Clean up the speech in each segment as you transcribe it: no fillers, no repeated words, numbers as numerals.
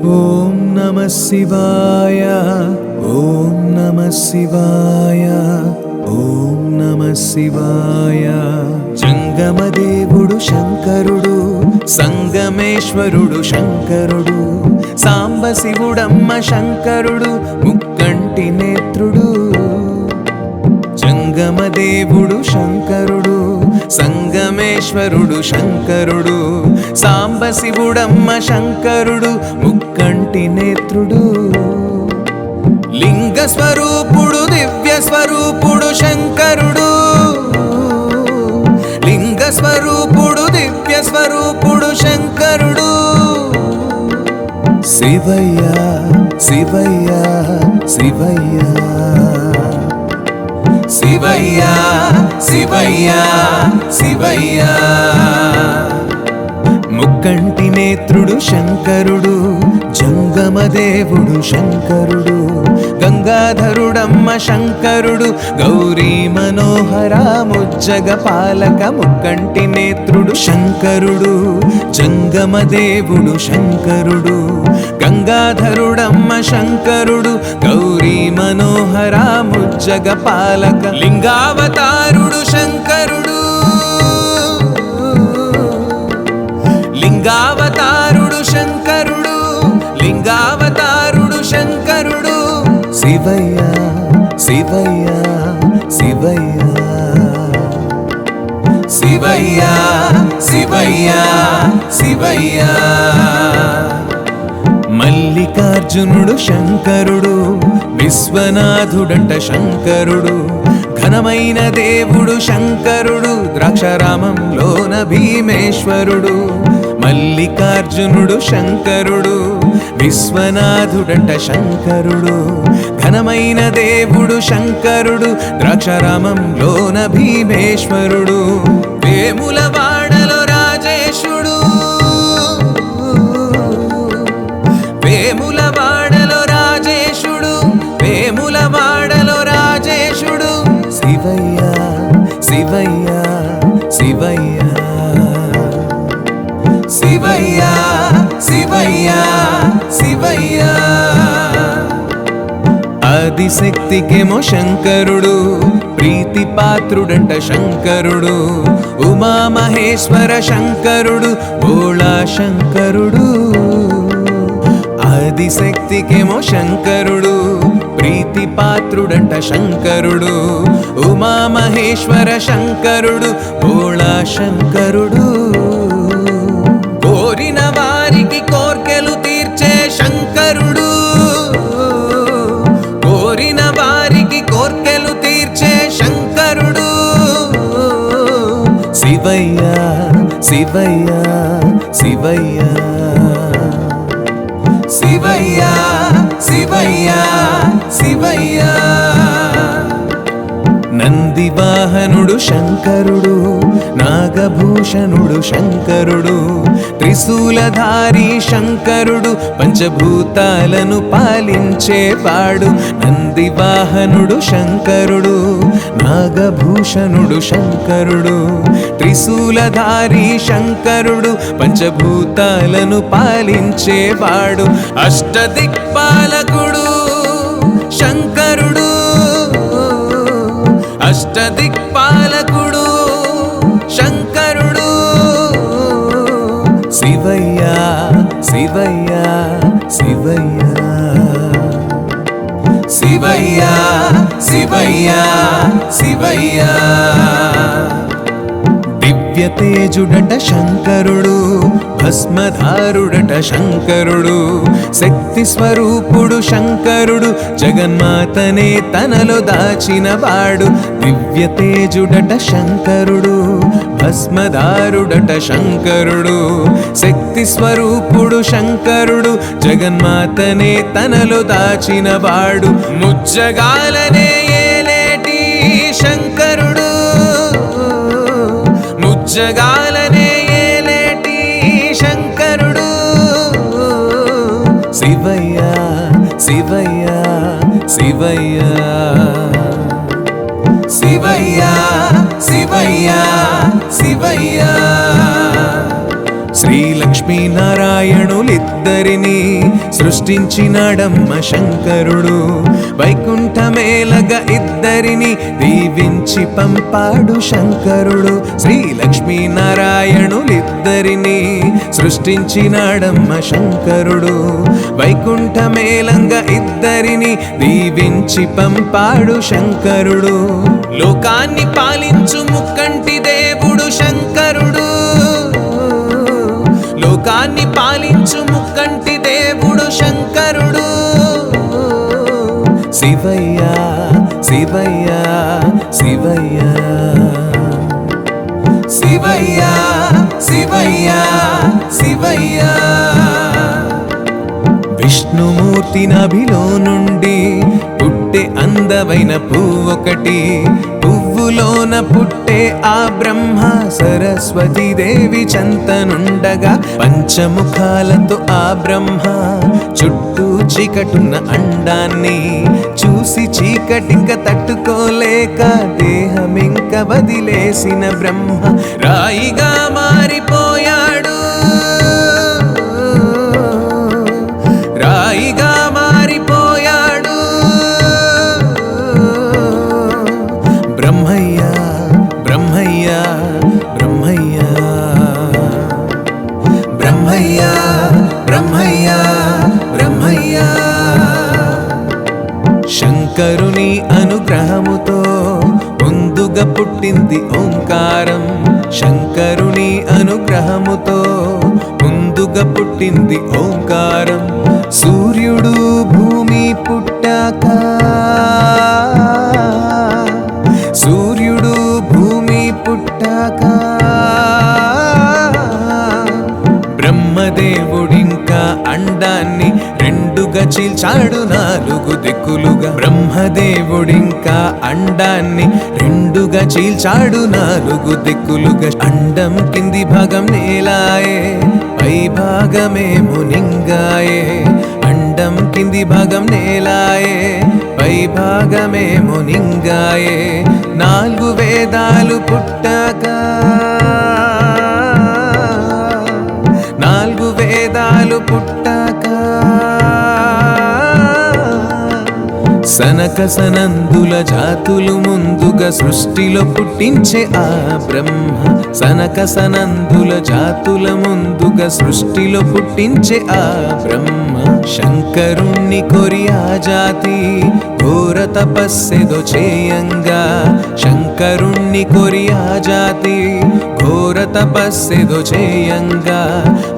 ఓం నమః శివాయ ఓం నమః శివాయ ఓం నమః శివాయ జంగమదేవుడు శంకరుడు సంగమేశ్వరుడు శంకరుడు సాంబశివుడమ్మ శంకరుడు ముక్కంటి నేత్రుడు జంగమదేవుడు శంకరుడు సంగమేశ్వరుడు శంకరుడు సాంబశివుడమ్మ శంకరుడు ముక్కంటి నేత్రుడు లింగ స్వరూపుడు దివ్య స్వరూపుడు శంకరుడు లింగ స్వరూపుడు దివ్య స్వరూపుడు శంకరుడు శివయ్య శివయ్య శివయ్య శివయ్య శివయ్య శివయ్య ముక్కంటి నేత్రుడు శంకరుడు జంగమదేవుడు శంకరుడు గంగాధరుడమ్మ శంకరుడు గౌరీ మనోహర ముజ్జగ పాలక ముక్కంటి నేత్రుడు శంకరుడు జంగమదేవుడు శంకరుడు గంగాధరుడమ్మ శంకరుడు గౌరీ మనోహర ముజ్జగ పాలక లింగావతారుడు శంకరుడు లింగావతారుడు శంకరుడు లింగావతారుడు శంకరుడు శివయ్య శివయ్య శివయ్య శివయ్య శివయ్య శివయ్య మల్లికార్జునుడు శంకరుడు విశ్వనాథుడంట శంకరుడు ఘనమైన దేవుడు శంకరుడు ద్రాక్షారామంలోన భీమేశ్వరుడు మల్లికార్జునుడు శంకరుడు విశ్వనాథుడంట శంకరుడు ఘనమైన దేవుడు శంకరుడు ద్రాక్షారామంలోన భీమేశ్వరుడు వేములవాడలో రాజేశుడు వేములవాడలో రాజేశుడు వేములవాడలో రాజేశుడు శివయ్య శివయ్య శివయ్య శివయ్య శివయ్య శివయ్య ఆదిశక్తికేమో శంకరుడు ప్రీతి పాత్రుడంట శంకరుడు ఉమామహేశ్వర శంకరుడు భోళా శంకరుడు ఆదిశక్తికేమో శంకరుడు ప్రీతి పాత్రుడంట శంకరుడు ఉమామహేశ్వర శంకరుడు భోళా శంకరుడు కోరిన వారికి కోర్కెలు తీర్చే శంకరుడు కోరిన వారికి కోర్కెలు తీర్చే శంకరుడు శివయ్య శివయ్య శివయ్య శివయ్య శివయ్య శివయ్య నందివాహనుడు శంకరుడు నాగభూషణుడు శంకరుడు త్రిశూలధారి శంకరుడు పంచభూతాలను పాలించేవాడు నందివాహనుడు శంకరుడు నాగభూషణుడు శంకరుడు త్రిశూలధారి శంకరుడు పంచభూతాలను పాలించేవాడు అష్టదిక్పాలకుడు శంకరుడు అష్టదిక్పాలకుడు శంకరుడు శివయ్య శివయ్య శివయ్య శివయ్య శివయ్య శివయ్య దివ్యతేజుడట శంకరుడు భస్మధారుడట శంకరుడు శక్తి స్వరూపుడు శంకరుడు జగన్మాతనే తనలో దాచినవాడు దివ్యతేజుడట శంకరుడు భస్మధారుడట శంకరుడు శక్తి స్వరూపుడు శంకరుడు జగన్మాతనే తనలో దాచినవాడు ముజ్జగాలనే ఏలేటి శంకరుడు ముజ్జగాలనే ఏలేటి శంకరుడు శివయ్య శివయ్య శివయ్య శివయ్య శివయ్య శివయ్య శ్రీ లక్ష్మీ లక్ష్మీనారాయణులిద్దరినీ సృష్టించినాడమ్మ శంకరుడు. వైకుంఠమేలగా ఇద్దరిని దీవించి పంపాడు శంకరుడు. శ్రీ లక్ష్మీనారాయణులిద్దరినీ సృష్టించినాడమ్మ శంకరుడు. వైకుంఠమేలంగా ఇద్దరిని దీవించి పంపాడు శంకరుడు. లోకాన్ని పాలించు ముక్కంటి దేవుడు శంకరుడు. లోకాన్ని పాలించు ముక్కంటి దేవుడు శంకరుడు. శివయ్య శివయ్య శివయ్య శివయ్య శివయ్య శివయ్య. విష్ణుమూర్తి నభిలో నుండి పుట్టే అందమైన పువ్వొకటి. పువ్వులోన పుట్టే ఆ బ్రహ్మ సరస్వతి దేవి చెంతనుండగా పంచముఖాలతో ఆ బ్రహ్మ చుట్టూ చీకటున్న అండాన్ని చూసి చీకటింక తట్టుకోలేక దేహమింక వదిలేసిన బ్రహ్మ రాయిగా మారిపోయాడు. రాయిగా మారిపోయాడు. బ్రహ్మయ్య బ్రహ్మయ్య బ్రహ్మయ్య బ్రహ్మయ్య బ్రహ్మయ్య బ్రహ్మయ్య. శంకరుని అనుగ్రహముతో ముందుగా పుట్టింది ఓంకారం. శంకరుని అనుగ్రహముతో ముందుగా పుట్టింది ఓంకారం. సూర్యుడు భూమి పుట్టాక సూర్యుడు భూమి పుట్టాక బ్రహ్మదేవుడింకా అండాన్ని రెండుగా చీల్చాడు నాలుగు దిక్కులుగా. బ్రహ్మదేవుడింకా అండాన్ని రెండుగా చీల్చాడు నాలుగు దిక్కులుగా. అండం కింది భాగం నేలాయే, పై భాగమేమో నింగాయే. అండం కింది భాగం నేలాయే, పై భాగమేమో నింగాయే. నాలుగు వేదాలు పుట్టాక నాలుగు వేదాలు పుట్టాక సనక సనందుల జాతులు ముందుగా సృష్టిలో పుట్టించే ఆ బ్రహ్మ. సనక సనందుల జాతుల ముందుగా సృష్టిలో పుట్టించే ఆ బ్రహ్మ. శంకరుణ్ణి కొరి ఆ జాతి ఘోర తపస్సెదో చేయంగా. శంకరుణ్ణి కొరి ఆ జాతి ఘోర తపస్సెదో చేయంగా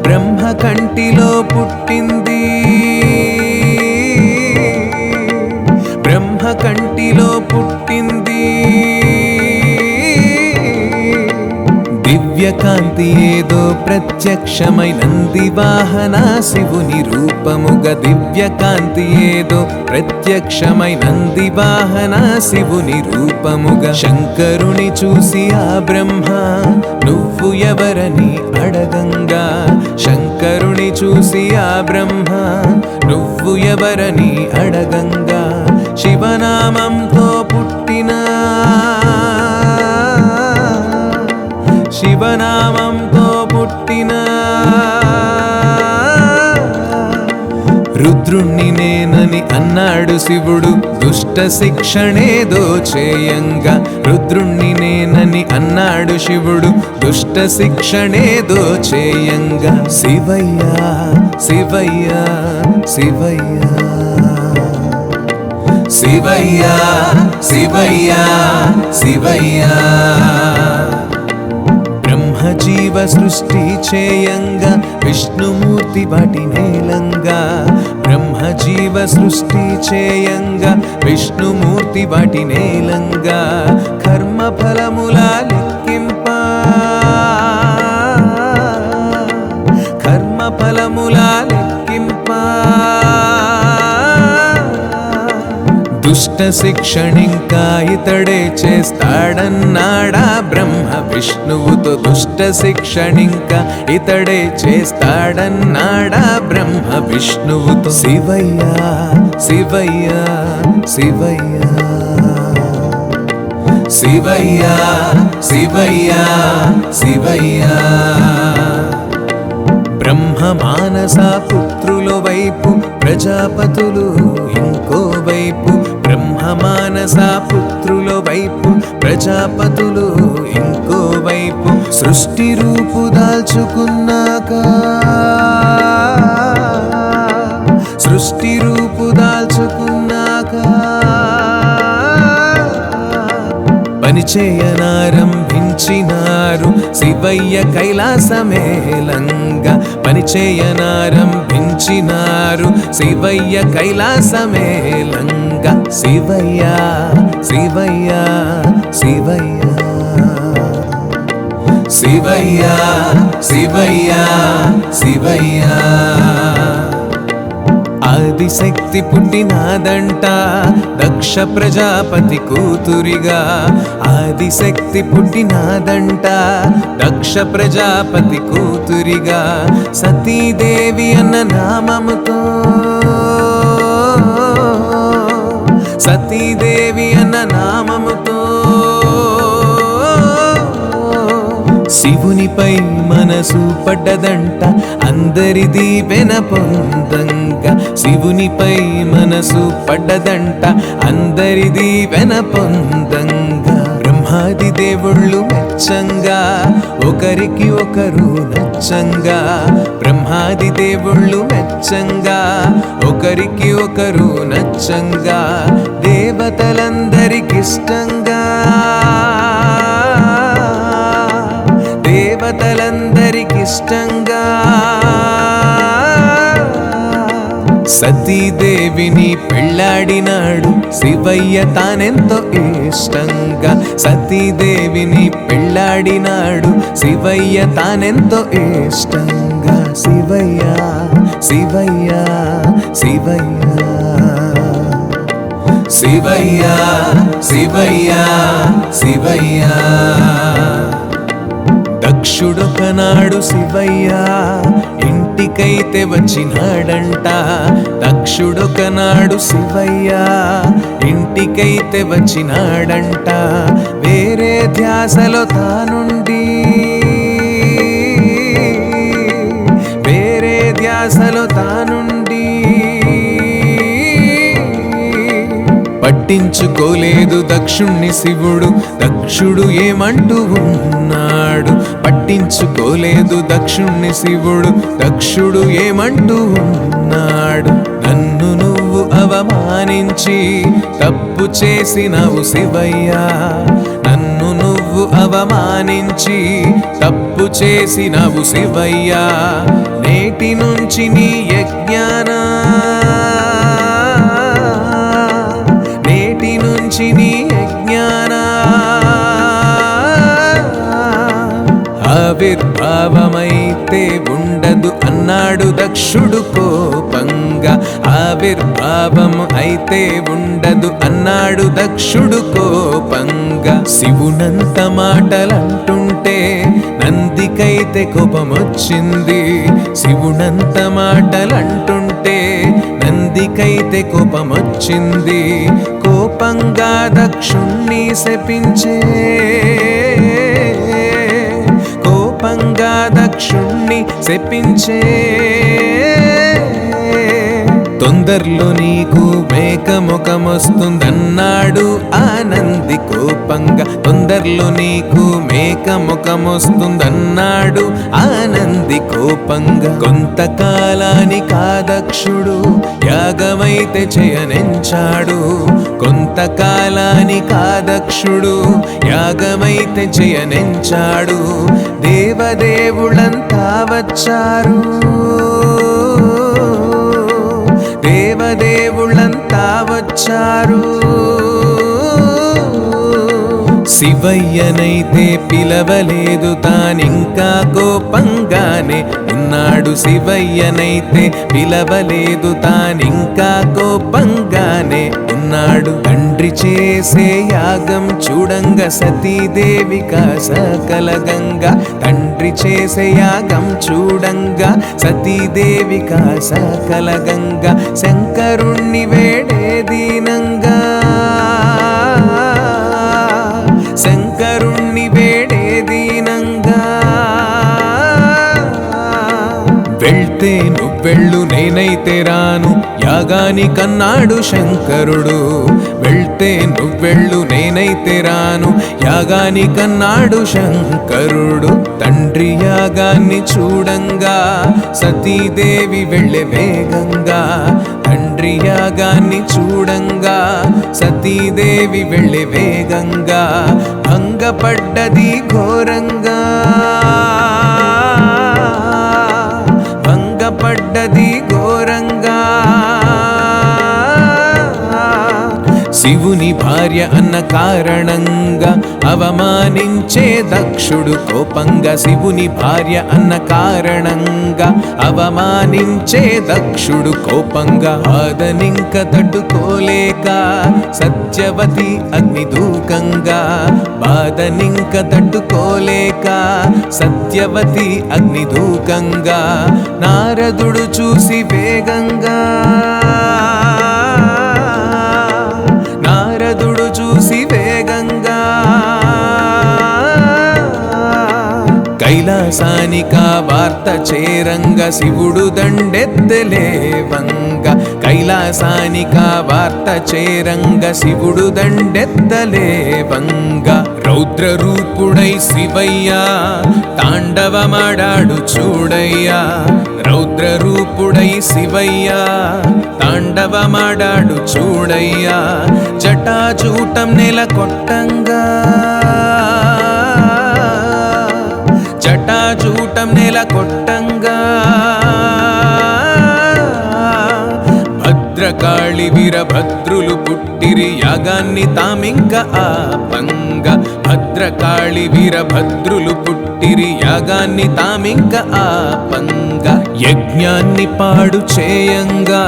బ్రహ్మ కంటిలో పుట్టింది. బ్రహ్మ కంటిలో పుట్టింది. దివ్యకాంతి ఏదో ప్రత్యక్షమై నంది వాహన శివుని రూపముగా. దివ్యకాంతి ఏదో ప్రత్యక్షమై నంది వాహన శివుని రూపముగా. శంకరుని చూసి ఆ బ్రహ్మ నువ్వు ఎవరని అడగంగా. శంకరుని చూసి ఆ బ్రహ్మ నువ్వు ఎవరని అడగంగా. శివనామంతో పుట్టిన శివనామంతో పుట్టిన రుద్రుణ్ణి నేనని అన్నాడు శివుడు దుష్ట శిక్షణేదో చేయంగా. రుద్రుణ్ణి నేనని అన్నాడు శివుడు దుష్ట శిక్షణేదో చేయంగా. శివయ్య శివయ్య శివయ్య శివయ్య శివయ్య శివయ్య. బ్రహ్మజీవ సృష్టి చేయంగా విష్ణుమూర్తి వాటి నేలంగా. బ్రహ్మజీవ సృష్టి చేయంగా విష్ణుమూర్తి వాటి నేలంగా. కర్మ ఫలముల లెక్కింప కర్మ ఫలముల లెక్కింప దుష్ట శిక్షణింకా ఇతడే చేస్తాడన్నాడా బ్రహ్మ విష్ణువుతో. దుష్ట శిక్షణింకా ఇతడే చేస్తాడన్నాడా బ్రహ్మ విష్ణువుతో. శివయ్య శివయ్య శివయ్య శివయ్య శివయ్య శివయ్య. బ్రహ్మ మానస పుత్రుల వైపు ప్రజాపతులు ఇంకోవైపు, బ్రహ్మ మానస పుత్రుల వైపు ప్రజాపతులు ఇంకోవైపు. సృష్టి రూపు దాల్చుకున్నాక, సృష్టి రూపు దాల్చుకున్నాక పనిచేయనారంభించినారు శివయ్య కైలాసమేలంగా, పనిచేయనారంభించినారు శివయ్య కైలాసమేలంగా. శివయ్య శివయ్య శివయ్య శివయ్య శివయ్య శివయ్య. ఆదిశక్తి పుట్టినాదంట దక్ష ప్రజాపతి కూతురిగా, ఆదిశక్తి పుట్టినాదంట దక్ష ప్రజాపతి కూతురిగా. సతీదేవి అన్న నామముతో, సతీదేవి అన్న నామముతో శివునిపై మనసు పడ్డదంట అందరిది వెన పొందంగా, శివునిపై మనసు పడ్డదంట అందరిది వెన పొందంగా. బ్రహ్మాది దేవుళ్ళు మెచ్చంగా ఒకరికి ఒకరు నచ్చంగా, బ్రహ్మాది దేవుళ్ళు మెచ్చంగా ఒకరికి ఒకరు నచ్చంగా. దేవతలందరికిష్టంగా, దేవతలందరికిష్టంగా సతీదేవిని పెళ్ళాడినాడు శివయ్య తానెంతో ఇష్టంగా, సతీదేవిని పెళ్ళాడినాడు శివయ్య తానెంతో ఇష్టంగా. శివయ్య శివయ్య శివయ్య శివయ్య శివయ్య శివయ్య. దక్షుడొకనాడు శివయ్య ఇంటికైతే వచ్చినాడంట, దక్షుడొకనాడు శివయ్య ఇంటికైతే వచ్చినాడంట. వేరే ధ్యాసలో తానుండి, వేరే ధ్యాసలో తానుండి పట్టించుకోలేదు దక్షుణ్ణి శివుడు, దక్షుడు ఏమంటూ ఉన్నాడు. పట్టించుకోలేదు దక్షుణ్ణి శివుడు, దక్షుడు ఏమంటూ ఉన్నాడు. నన్ను నువ్వు అవమానించి తప్పు చేసినవు శివయ్య, నన్ను నువ్వు అవమానించి తప్పు చేసినవు శివయ్య. నేటి నుంచి నీ యజ్ఞానా, నేటి నుంచి నీ యజ్ఞానా ఆవిర్భావమైతే ఉండదు అన్నాడు దక్షుడు కోపంగా, ఆవిర్భావం అయితే ఉండదు అన్నాడు దక్షుడు కోపంగా. శివునంత మాటలంటుంటే నందికైతే కోపమొచ్చింది, శివునంత మాటలంటుంటే నందికైతే కోపమొచ్చింది. కోపంగా దక్షుణ్ణి శపించే, కోపంగా దక్షుణ్ణి శపించే. తొందరలో నీకు మేకముఖమొస్తుందన్నాడు ఆనంది కోపంగా, తొందరలో నీకు మేకముఖమొస్తుందన్నాడు ఆనంది కోపంగా. కొంతకాలానికి ఆ దక్షుడు యాగమైతే చేయనించాడు, కొంతకాలానికి ఆ దక్షుడు యాగమైతే చేయనించాడు. దేవదేవులంతా వచ్చారు, దేవదేవులంతా వచ్చారు. శివయ్యనైతే పిలవలేదు తానింకా కోపంగానే ఉన్నాడు, శివయ్యనైతే పిలవలేదు తానింకా కోపంగానే ఉన్నాడు. తండ్రి చేసే యాగం చూడంగా సతీదేవిక సకలగంగా, తండ్రి చేసే యాగం చూడంగా సతీదేవిక సకలగంగా. శంకరుణ్ణి వేడే దీనంగా, శంకరుణ్ణి వేడే దీనంగా. వెళ్తే నువ్వెళ్ళు నేనైతే రాను యాగానికన్నాడు శంకరుడు. వెళ్తే నువ్వెళ్ళు నేనైతే రాను యాగానికన్నాడు శంకరుడు. తండ్రి యాగాన్ని చూడంగా సతీదేవి వెళ్ళే వేగంగా. తండ్రి యాగాన్ని చూడంగా సతీదేవి వెళ్ళే వేగంగా. భంగపడ్డది ఘోరంగా, భంగపడ్డది ఘోరంగా. శివుని భార్య అన్న కారణంగా అవమానించే దక్షుడు కోపంగా. శివుని భార్య అన్న కారణంగా అవమానించే దక్షుడు కోపంగా. బాధనింక తట్టుకోలేక సత్యవతి అగ్నిదూకంగా. బాధనింక తట్టుకోలేక సత్యవతి అగ్నిదూకంగా. నారదుడు చూసి వేగంగా, నారదుడు చూసి వేగంగా. కైలాసానికా వార్త చేరంగా శివుడు దండెత్తలేవంగా. కైలాసానికా వార్త చేరంగా శివుడు దండెత్తలేవంగా. రౌద్ర రూపుడై శివయ్య తాండవమాడాడు చూడయ్యా. రౌద్ర రూపుడై శివయ్య తాండవమాడాడు చూడయ్యా. జటాజూటం నెలకొట్టంగా, జటాజూటం నెలకొట్టంగా. భద్రకాళి వీరభద్రులు పుట్టిరి యాగాన్ని తామింక ఆపంగా. భద్రకాళి వీరభద్రులు పుట్టిరి యాగాన్ని తామింక ఆపంగా. యజ్ఞాన్ని పాడు చేయంగా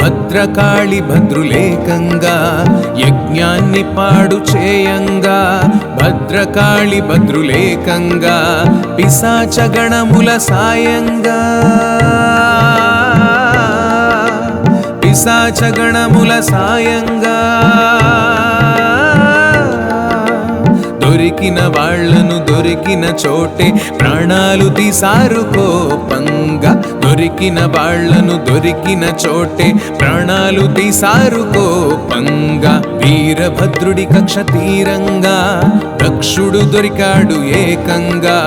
భద్రకాళి భద్రులేకంగా. యజ్ఞాన్ని పాడు చేయంగా భద్రకాళి భద్రులేకంగా. పిశాచగణముల సాయంగా, పిశాచగణముల సాయంగా. దొరికిన వాళ్లను దొరికిన చోటే ప్రాణాలు తీసారు కోపంగా. దొరికిన వాళ్లను దొరికిన చోటే ప్రాణాలు తీసారు కోపంగా. వీరభద్రుడి కక్ష తీరంగా దక్షుడు దొరికాడు ఏకంగా.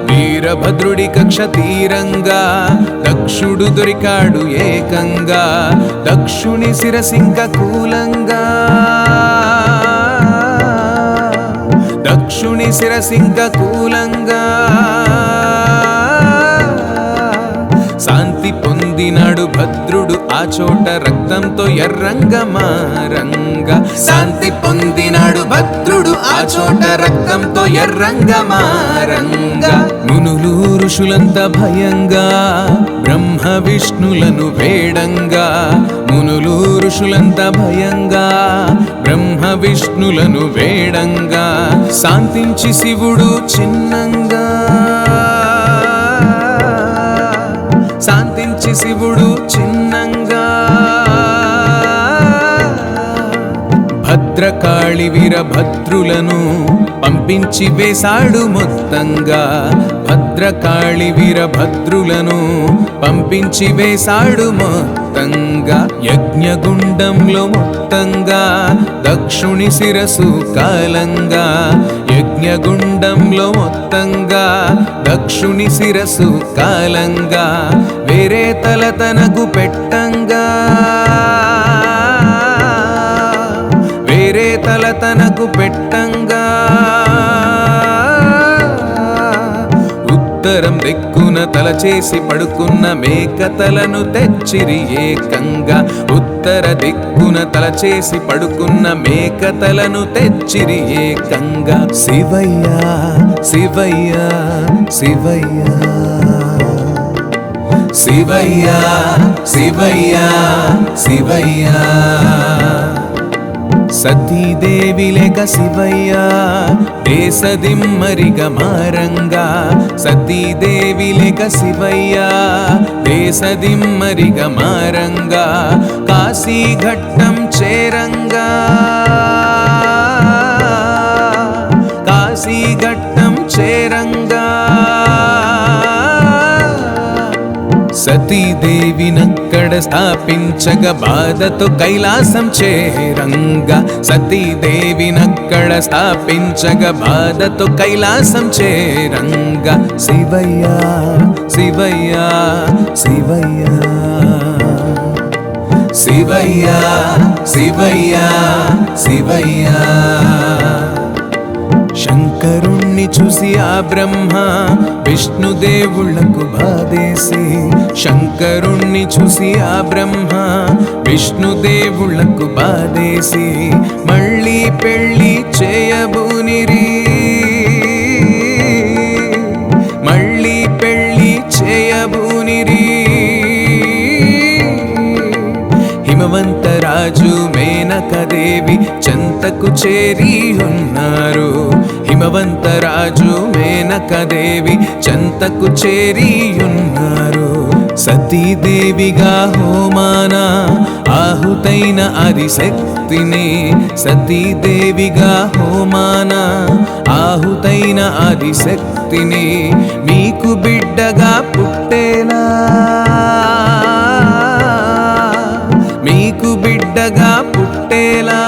వీరభద్రుడి కక్ష తీరంగా దక్షుడు దొరికాడు ఏకంగా. దక్షుని శిరసింక కూలంగా, దక్షుని శిరసింక కూలంగా. శాంతి పొందినాడు భద్రుడు ఆ చోట రక్తంతో ఎర్రంగా మారంగా. శాంతి పొందినాడు భద్రుడు ఆ చోట రక్తంతో ఎర్రంగా మారంగా. మునులు ఋషులంత భయంగా బ్రహ్మ విష్ణులను వేడంగా. మునులు ఋషులంత భయంగా బ్రహ్మ విష్ణులను వేడంగా. శాంతించి శివుడు చిన్నంగా, శాంతించి శివుడు చిన్నంగా. భద్రకాళి వీరభద్రులను పంపించి వేశాడు మొత్తంగా. భద్రకాళి వీరభద్రులను పంపించి వేశాడు మొత్తంగా. యజ్ఞగుండంలో మొత్తంగా దక్షుని శిరసు కాలంగా. యజ్ఞగుండంలో మొత్తంగా దక్షుని శిరసు కాలంగా. వేరే తల తనకు పెట్టంగా, వేరే తల తనకు పెట్టంగా. ఉత్తరం దిక్కున తల చేసి పడుకున్న మేక తలను తెచ్చిరి ఏకంగా. ఉత్తర దిక్కున తల చేసి పడుకున్న మేక తలను తెచ్చిరి ఏకంగా. శివయ్య శివయ్య శివయ్య శివయ్య శివయ్య శివయ్య. సతీదేవి లేక శివయ్య దేశదిమ్మరిగా మారంగా. సతీదేవి లేక శివయ్య దేశదిమ్మరిగా మారంగా. కాశీఘట్టం చేరంగా, కాశీఘట్టం చేరంగా. సతీదేవినక్కడ స్థాపించగా బాధతో కైలాసం చేరంగా సతీదేవినక్కడ స్థాపించగా బాధతో కైలాసం చేరంగా శివయ్య శివయ్య శివయ్య శివయ్య శివయ్య శివయ్య శంకరుణ్ణి చూసి ఆ బ్రహ్మ విష్ణుదేవుళ్లకు బాధేసి శంకరుణ్ణి చూసి ఆ బ్రహ్మ విష్ణుదేవుళ్లకు బాధేసి మళ్ళీ పెళ్ళి చేయబూనిరి మళ్ళీ పెళ్ళి చేయబూనిరి హిమవంతరాజు మేనకదేవి చెంతకు చేరి ఉన్నారు హిమవంతరాజు మేనకదేవి చెంతకు చేరి ఉన్నారు సతీదేవిగా హోమాన ఆహుతైన ఆదిశక్తిని సతీదేవిగా హోమాన ఆహుతైన ఆదిశక్తిని మీకు బిడ్డగా పుట్టేలా మీకు బిడ్డగా పుట్టేలా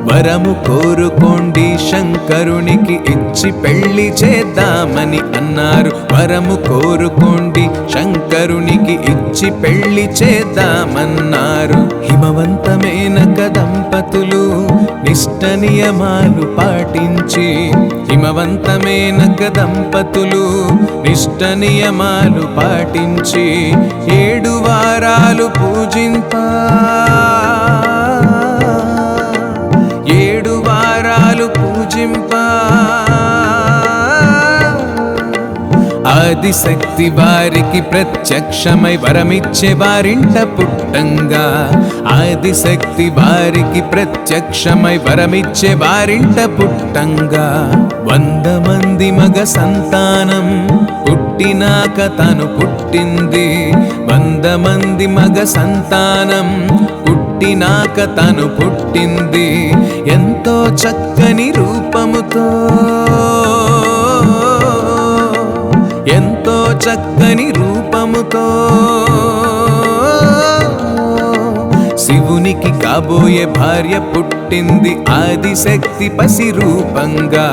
వరము కోరుకోండి శంకరునికి ఇచ్చి పెళ్లి చేద్దామని అన్నారు వరము కోరుకోండి శంకరునికి ఇచ్చి పెళ్లి చేద్దామన్నారు హిమవంతమేనక దంపతులు నిష్ట నియమాలు పాటించి హిమవంతమేనక దంపతులు నిష్ట నియమాలు పాటించి 7 వారాలు పూజింపా 7 వారాలు పూజింపా ఆదిశక్తి వారికి ప్రత్యక్షమై వరమిచ్చే వారింట పుట్టంగా ఆదిశక్తి వారికి ప్రత్యక్షమై వరమిచ్చే వారింట పుట్టంగా 100 మంది మగ సంతానం పుట్టినాక తను పుట్టింది 100 మంది మగ సంతానం పుట్టినాక తను పుట్టింది ఎంతో చక్కని రూపముతో ఎంతో చక్కని రూపముతో శివునికి కాబోయే భార్య పుట్టింది ఆదిశక్తి పసి రూపంగా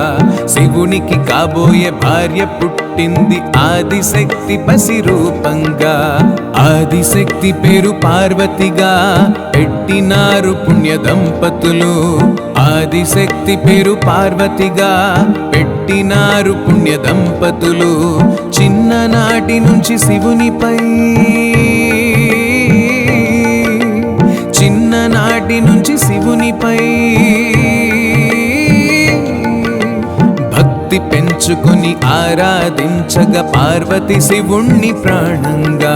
శివునికి కాబోయే భార్య పుట్టింది ఆదిశక్తి పసి రూపంగా ఆదిశక్తి పేరు పార్వతిగా పెట్టినారు పుణ్య దంపతులు ఆదిశక్తి పేరు పార్వతిగా పెట్టినారు పుణ్య దంపతులు చిన్ననాటి నుంచి శివునిపై చిన్ననాటి నుంచి శివునిపై భక్తి పెంచుకొని ఆరాధించగా పార్వతి శివుణ్ణి ప్రాణంగా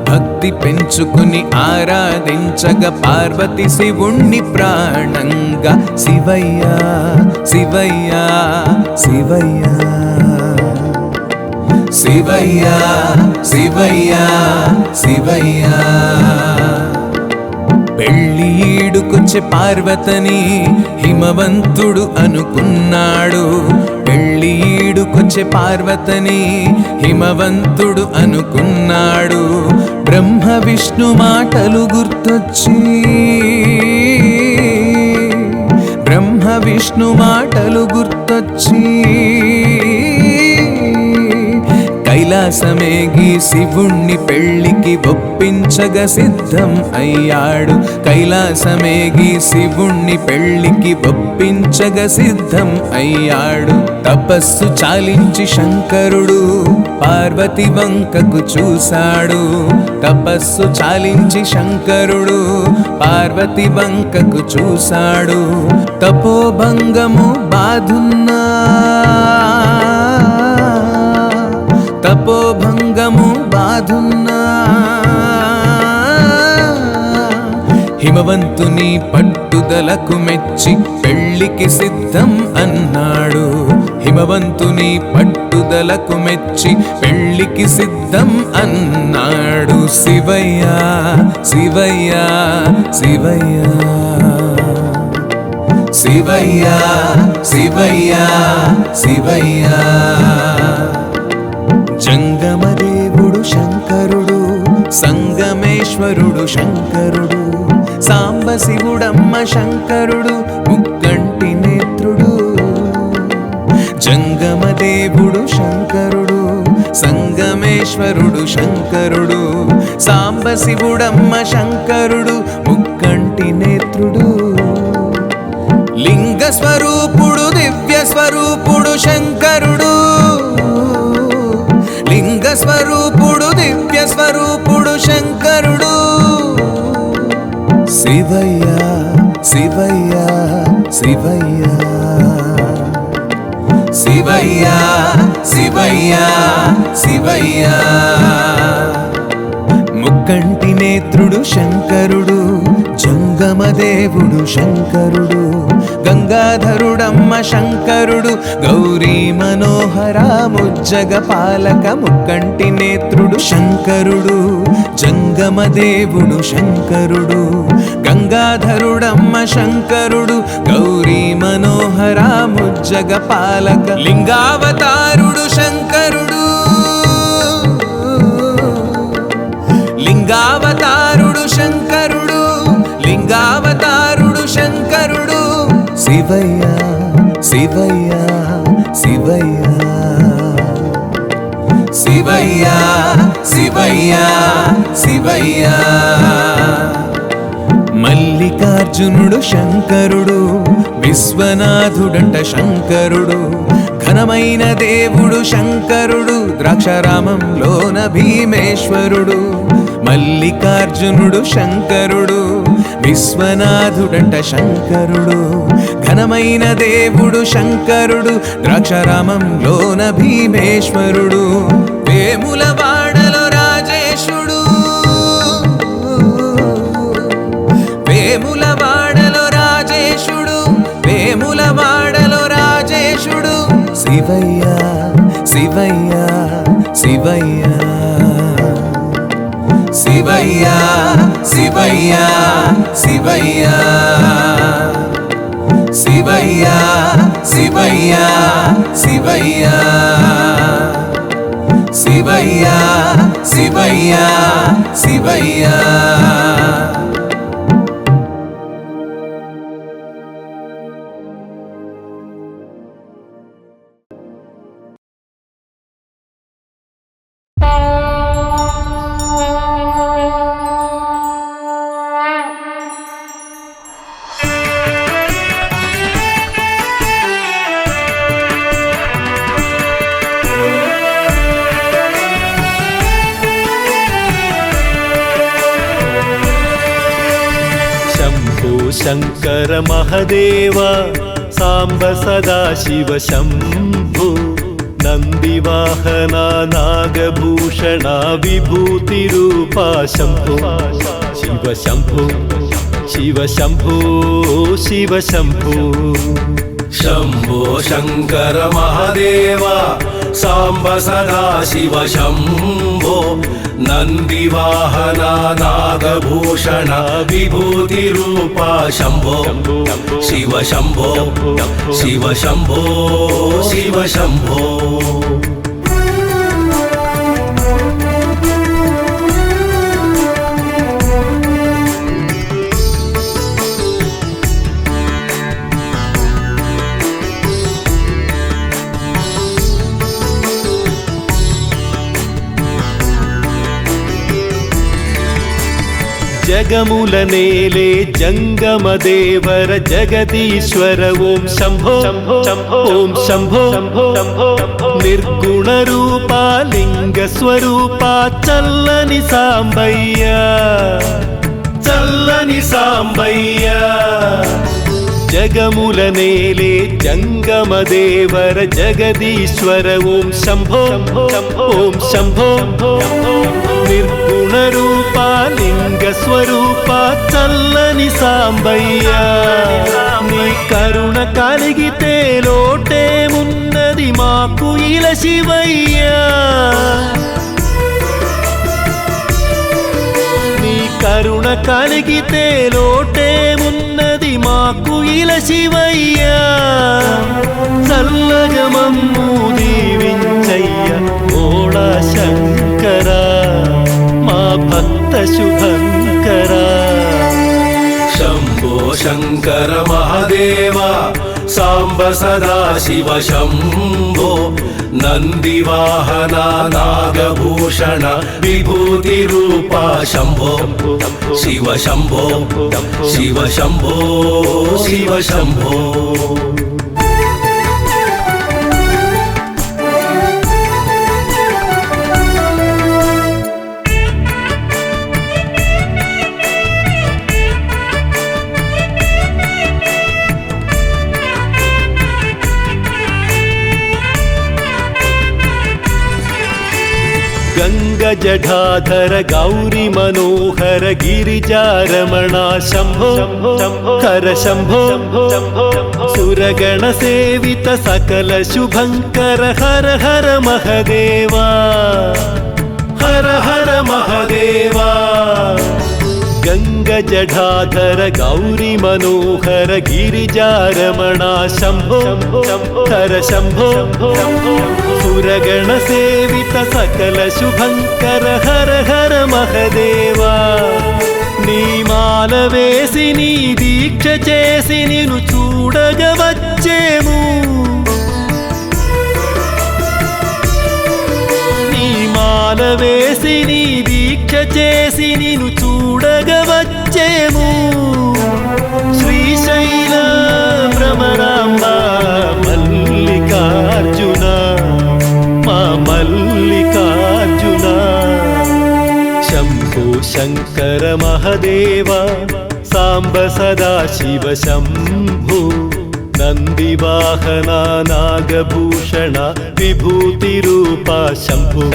భక్తి పెంచుకొని ఆరాధించగా పార్వతి శివుణ్ణి ప్రాణంగా శివయ్య శివయ్య శివయ్య శివయ్య శివయ్య శివయ్య పెళ్ళి ఈడుకొచ్చే పార్వతని హిమవంతుడు అనుకున్నాడు పెళ్ళి ఈడుకొచ్చే పార్వతని హిమవంతుడు అనుకున్నాడు బ్రహ్మ విష్ణు మాటలు గుర్తొచ్చి బ్రహ్మ విష్ణు మాటలు గుర్తొచ్చి కైలాసమేగి శివుణ్ణి పెళ్లికి ఒప్పించగా సిద్ధం అయ్యాడు కైలాసమేగి శివుణ్ణి పెళ్లికి ఒప్పించగా సిద్ధం అయ్యాడు తపస్సు చాలించి శంకరుడు పార్వతి వంకకు చూశాడు తపస్సు చాలించి శంకరుడు పార్వతి వంకకు చూశాడు తపోభంగము బాధున్నా తపోభంగము బాధున్నా హిమవంతుని పట్టుదలకు మెచ్చి పెళ్లికి సిద్ధం అన్నాడు హిమవంతుని పట్టుదలకు మెచ్చి పెళ్లికి సిద్ధం అన్నాడు శివయ్య శివయ్య శివయ్య శివయ్య శివయ్య శివయ్య శంకరుడు సాంబశివుడమ్మ శంకరుడు ముక్కంటి నేత్రుడు జంగమదేవుడు శంకరుడు సంగమేశ్వరుడు శంకరుడు సాంబశివుడమ్మ శంకరుడు ముక్కంటి నేత్రుడు లింగ స్వరూపుడు దివ్య స్వరూపుడు శంకరుడు లింగ స్వరూపుడు దివ్య స్వరూపుడు శంకరుడు శివయ్య శివయ్య శివయ్య శివయ్య శివయ్య శివయ్య ముక్కంటి నేత్రుడు శంకరుడు జంగమదేవుడు శంకరుడు గంగాధరుడమ్మ శంకరుడు గౌరీ మనోహర ముజ్జగ పాలక ముక్కంటి నేత్రుడు శంకరుడు జంగమదేవుడు శంకరుడు గంగాధరుడమ్మ శంకరుడు గౌరీ మనోహర ముజ్జగ పాలక లింగావతారుడు శంకరుడు లింగావతారుడు శంకరుడు లింగావతారుడు శంకరుడు శివయ్య శివయ్య శివయ్య శివయ్య శివయ్య శివయ్య మల్లికార్జునుడు శంకరుడు విశ్వనాథుడంట శంకరుడు ఘనమైన దేవుడు శంకరుడు ద్రాక్షారామంలోన భీమేశ్వరుడు మల్లికార్జునుడు శంకరుడు విశ్వనాథుడంట శంకరుడు ఘనమైన దేవుడు శంకరుడు ద్రాక్షారామంలోన భీమేశ్వరుడు వేములవాడలో రాజేశుడు వేములవాడలో రాజేశుడు వేములవాడలో రాజేశుడు శివయ్య శివయ్య శివయ్య శివయ్య శివయ్య శివయ్య శివయ్య శివయ్య శివయ్య శివయ్య శివయ్య శివయ్య శంకర మహదేవ సాంబ సదాశివ శంభో నందివాహన నాగభూషణ విభూతి రూపా శంభో శివ శంభో శివ శంభో శివ శంభో శంభో శంకర మహదేవ సాంబ సదాశివ శంభో నందివాహన నాగభూషణ విభూతి రూపా శంభో శివ శంభో శివ శంభో శివ శంభో జగముల నేలే జంగమదేవర జగదీశ్వర ఓం శంభో ఓం శంభో నిర్గుణ రూపా లింగ స్వరూపా చల్లని సాంబయ్య చల్లని సాంబయ్య జగముల నేలే జంగమదేవర జగదీశ్వర ఓం శంభో ఓం శంభో నిర్గుణ రూపా లింగ స్వరూపా చల్లని సాంబయ్య నీ కరుణ కలిగితే లోటేమున్నది మాకు ఇల శివయ్య నీ కరుణ కలిగితే లోటేమున్నది మాకు ఇల శివయ్య చల్లగా మమ్ము దీవించయ్య ఓళ శంకర మా భక్త శుభంకర శంకర మహాదేవ సాంబ సదాశివ శంభో నందివాహన నాగభూషణ విభూతి రూప శంభో శివ శంభో శివ శంభో శివ శంభో గంగజఠాధర గౌరీ మనోహర గిరిజారమణ శంభో హర శంభో సురగణ సేవిత సకల శుభంకర హర హర మహదేవా హర హర మహదేవా గంగజఠాధర గౌరీ మనోహర గిరిజారమణ శంభో హర శంభో సురగణ సేవిత సకల శుభంకర హర హర మహదేవా నీ మాల వేసి నీ దీక్ష చేసి నిన్ను చూడగా వచ్చేము నీ మాల వేసి నీ దీక్ష చేసి నిన్ను చూడగా వచ్చేము శ్రీశైల భ్రమరాంబ మల్లికార్జున మా మల్లికార్జున శంభో శంకర మహదేవ సాంబ సదాశివ శంభో నందివాహన నాగభూషణ విభూతి రూప శంభో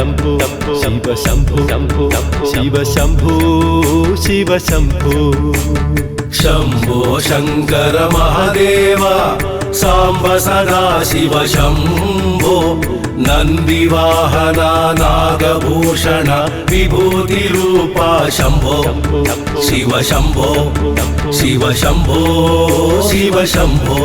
శివ శంభో శివ శంభో శివ శంభో శంభో శంకర మహాదేవ సాంబ సదాశివ శంభో నందివాహన నాగభూషణ విభూతి రూప శంభో శివ శంభో శివ శంభో శివ శంభో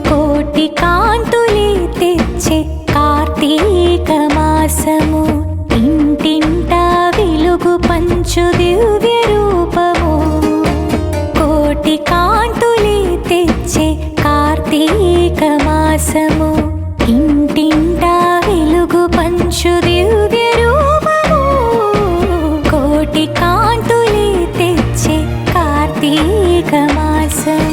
కోటి కాంతులే తెచ్చే కార్తీక మాసము ఇంటింటా వెలుగు పంచు దివ్య రూపము కోటి కాంతులే తెచ్చే కార్తీక మాసము ఇంటింటా వెలుగు పంచు దివ్య రూపము కోటి కాంతులే తెచ్చే కార్తీక మాసము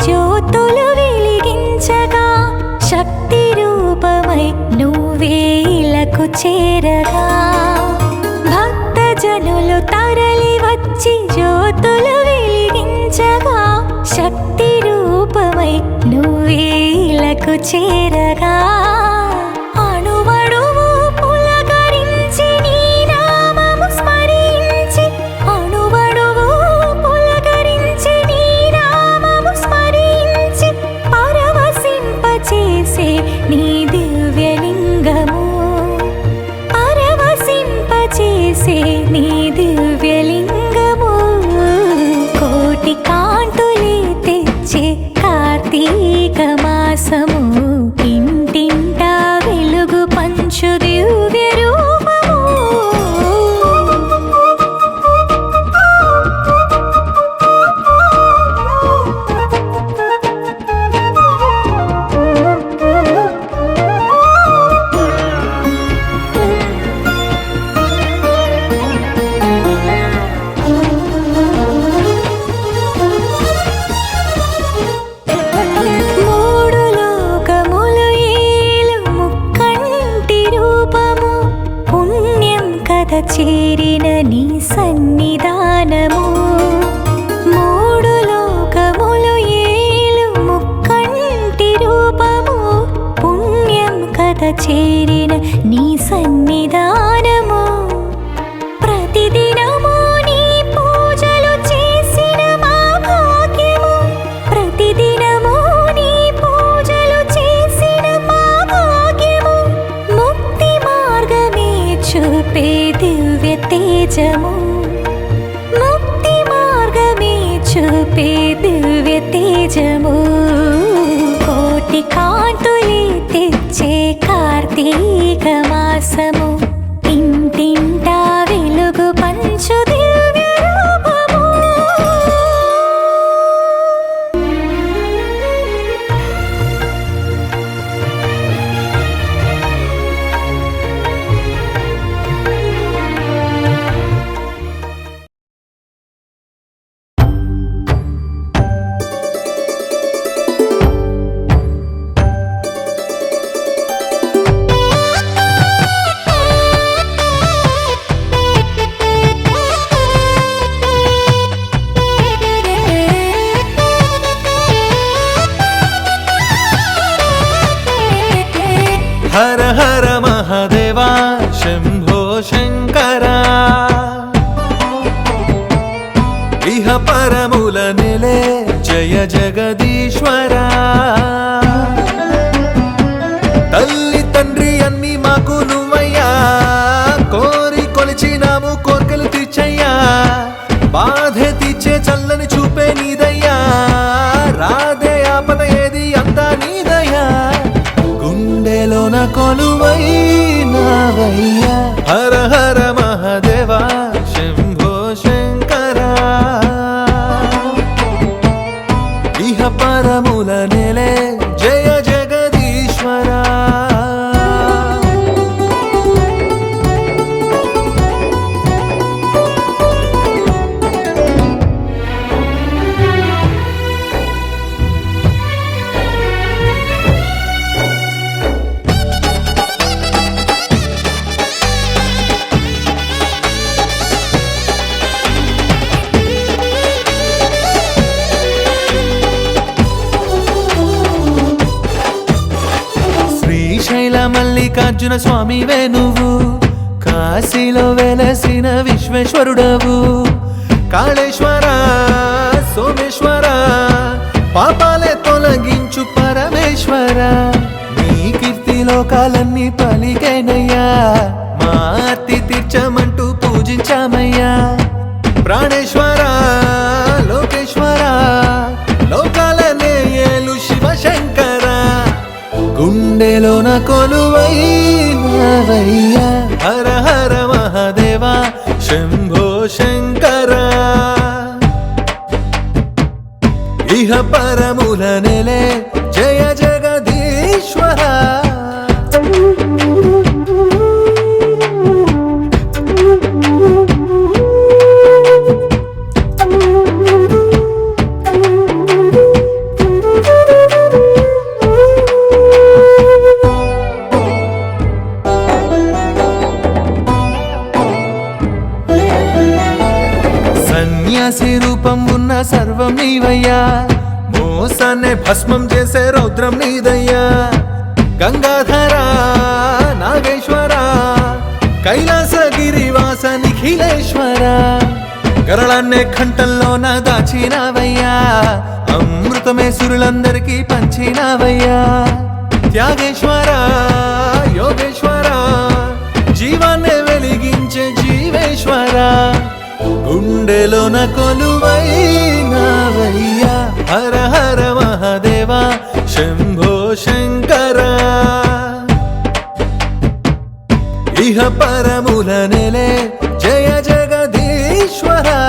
జ్యోతులు వెలిగించగా శక్తి రూపమై నువ్వే ఇలకు చేరగా భక్తజనులు తరలి వచ్చి జ్యోతులు వెలిగించగా శక్తి రూపమై నువ్వే ఇలకు చేరగా అణువణువు పులకరించి నీ నామము స్మరించి అణువణువు పులకరించి నీ నామము స్మరించి పరవశింపచేసే నీ దివ్యలింగము పరవశింపచేసే నీ దివ్యలింగము కోటి కాంతులే తెచ్చే కార్తీక మాసము ఇంటింట చేరిన నీ సన్నిధానము ప్రతిదినము నీ పూజలు చేసిన మా భాగ్యము ప్రతిదినము నీ పూజలు చేసిన మా భాగ్యము ముక్తి మార్గమే చూపే దివ్య తేజము ముక్తి మార్గమే చూపే దివ్య తేజము కోటి కాంతులే తెచ్చే కార్తీక మాసము ఇంటింటా వెలుగు పంచు దివ్య రూపము హర హర మహాదేవా శంభో శంకరా ఇహ పరముల నిలే జయ జగదీశ్వరా తల్లి తండ్రి అన్ని మాకు నువ్వయ్యా కోరి కొలిచినాము కోర్కెలు తీర్చయ్యా బాధే తీర్చే చల్లని చూపే నీదయ్యా రాధే ఆపద ఏది అంతా నీదయ్యా గుండెలోన కొలువైనావయ్యా హర హర మహాదేవా శంభో శంకరా ఇహ పరముల నెలే జయ జగదీశ్వరా శ్రీశైల మల్లికార్జున స్వామివే నువ్వు కాశీలో వెలసిన విశ్వేశ్వరుడవు కాళేశ్వర సోమేశ్వర పాపాలే తొలగించు పరమేశ్వర నీ కీర్తి లోకాలన్నీ పలికేనయ్యా మా ఆర్తి తీర్చమంటూ పూజించామయ్యా ప్రాణేశ్వర లోకేశ్వర లోకాలనే ఏలు శివశంకర గుండెలోన కొలువైనావయ్యా హర హర మహాదేవా శంభో శంకరా ఇహ పరముల నెలే జయ జగదీశ్వరా సన్యాసి రూపం ఉన్న సర్వం నీవయ్యా మోసాన్నే భస్మం చేసే రౌద్రం నీదయ్యా గంగాధర నాగేశ్వర కైలాసగిరివాస నిఖిలేశ్వర గరళాన్నే కంఠంలోన దాచినావయ్యా అమృతమే సురులందరికీ పంచినావయ్యా త్యాగేశ్వర యోగేశ్వర జీవాన్నే వెలిగించే జీవేశ్వర గుండెలోన కొలువైనావయ్యా హర హర మహాదేవా శంభో శంకరా ఇహ పరముల నెలే జయ జగదీశ్వరా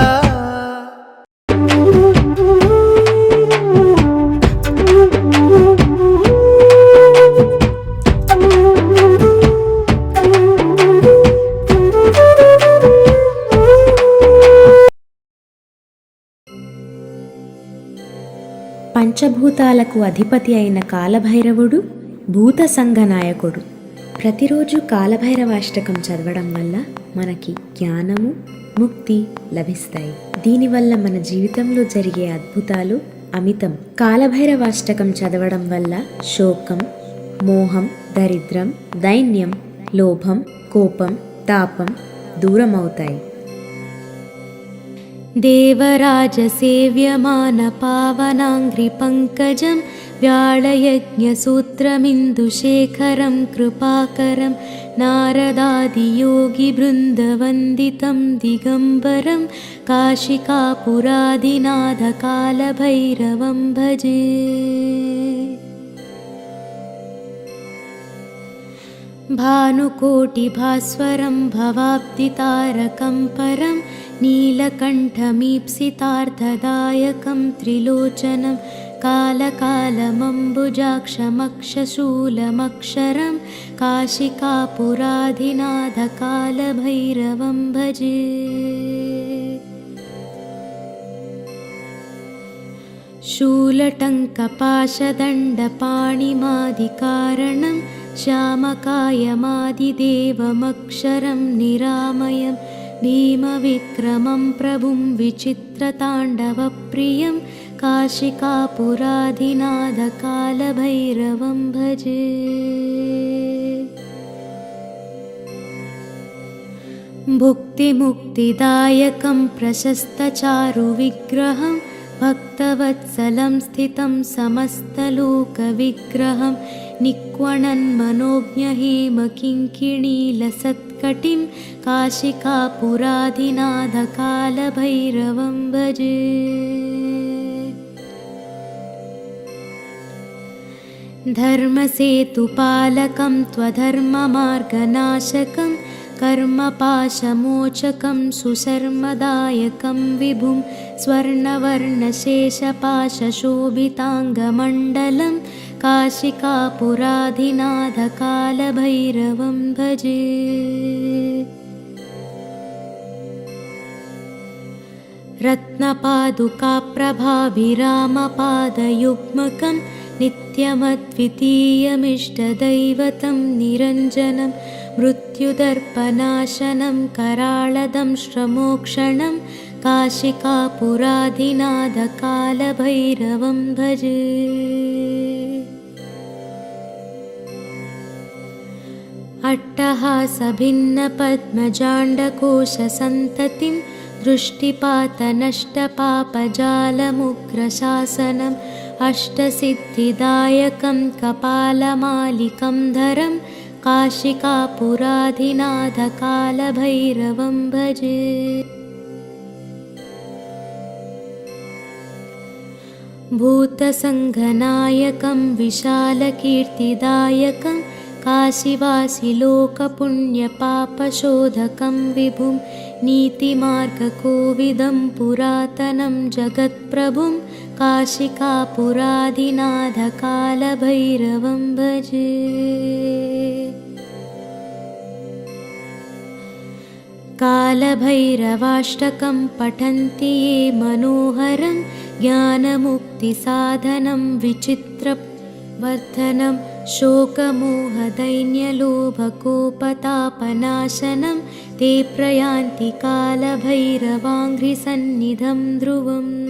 పంచభూతాలకు అధిపతి అయిన కాలభైరవుడు భూత సంఘ నాయకుడు. ప్రతిరోజు కాలభైరవాష్టకం చదవడం వల్ల మనకి జ్ఞానము, ముక్తి లభిస్తాయి. దీనివల్ల మన జీవితంలో జరిగే అద్భుతాలు అమితం. కాలభైరవాష్టకం చదవడం వల్ల శోకం, మోహం, దరిద్రం, దైన్యం, లోభం, కోపం, తాపం దూరమవుతాయి. देवराजसेव्यमानपावनाङ्घ्रिपङ्कजं व्याळयज्ञसूत्रमिन्दुशेखरं कृपाकरं नारदादियोगिवृन्दवन्दितं दिगम्बरं काशिकापुरादिनाथकालभैरवं भजे. भानुकोटिभास्वरं भवाब्दितारकं परं नीलकण्ठमीप्सितार्थदायकं त्रिलोचनं कालकालमम्बुजाक्षमक्षशूलमक्षरं काशिकापुराधिनाथकालभैरवं भजे. शूलटङ्कपाशदण्डपाणिमादिकारणं श्यामकायमादिदेवमक्षरं निरामयं भीमविक्रमं प्रभुं विचित्रताण्डवप्रियं काशिकापुराधिनाथकालभैरवं भजे. भुक्तिमुक्तिदायकं प्रशस्तचारुविग्रहं भक्तवत्सलं स्थितं समस्तलोकविग्रहं निक्वणन्मनोज्ञहेमकिङ्किणीलसत्कटिं काशिकापुराधिनाथकालभैरवं भजे. धर्मसेतुपालकं त्वधर्ममार्गनाशकं कर्मपाशमोचकं सुशर्मदायकं विभुं स्वर्णवर्णशेषपाशशोभिताङ्गमण्डलं काशिकापुराधिनाथकालभैरवं भजे. रत्नपादुकाप्रभाभिरामपादयुग्मकं नित्यमद्वितीयमिष्टदैवतं निरञ्जनं मृत्युदर्पनाशनं कराळदंष्ट्रमोक्षणं काशिकापुराधिनाथकालभैरवं भजे. अट्टहासभिन्नपद्मजाण्डकोशसन्ततिं दृष्टिपातनष्टपापजालमुग्रशासनम् अष्टसिद्धिदायकं कपालमालिकं धरं काशिकापुराधिनाथकालभैरवं भजे. भूतसङ्घनायकं विशालकीर्तिदायकं काशीवासिलोकपुण्यपापशोधकं विभुं नीतिमार्गकोविदं पुरातनं जगत्प्रभुं काशिकापुराधिनाथकालभैरवं भजे. कालभैरवाष्टकं पठन्ति ये मनोहरं ज्ञानमुक्तिसाधनं विचित्रवर्धनं शोकमोहदैन्यलोभकोपतापनाशनं ते प्रयान्ति कालभैरवाङ्घ्रिसन्निधं ध्रुवम्.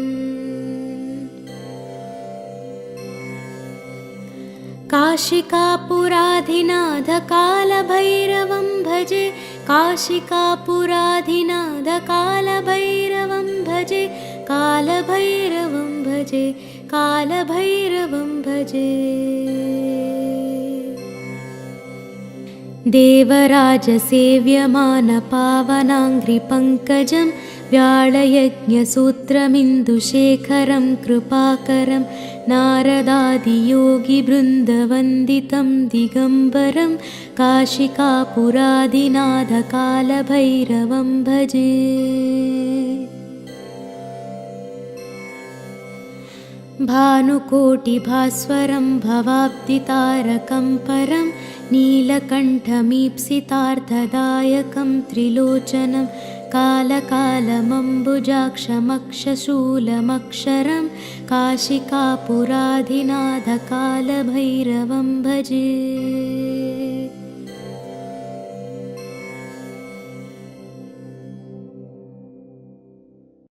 काशिकापुराधिनाथकालभैरवं भजे. काशिकापुराधिनाथकालभैरवं भजे. कालभैरवं भजे. कालभैरवं भजे. देवराजसेव्यमानपावनाङ्घ्रिपङ्कजं व्याळयज्ञसूत्रमिन्दुशेखरं कृपाकरं नारदादियोगिवृन्दवन्दितं दिगम्बरं काशिकापुराधिनाथकालभैरवं भजे. भानुकोटिभास्वरं भवाब्दितारकं परं नीलकण्ठमीप्सितार्थदायकं त्रिलोचनं कालकालमम्बुजाक्षमक्षशूलमक्षरं काशिकापुराधिनाथकालभैरवं भजे.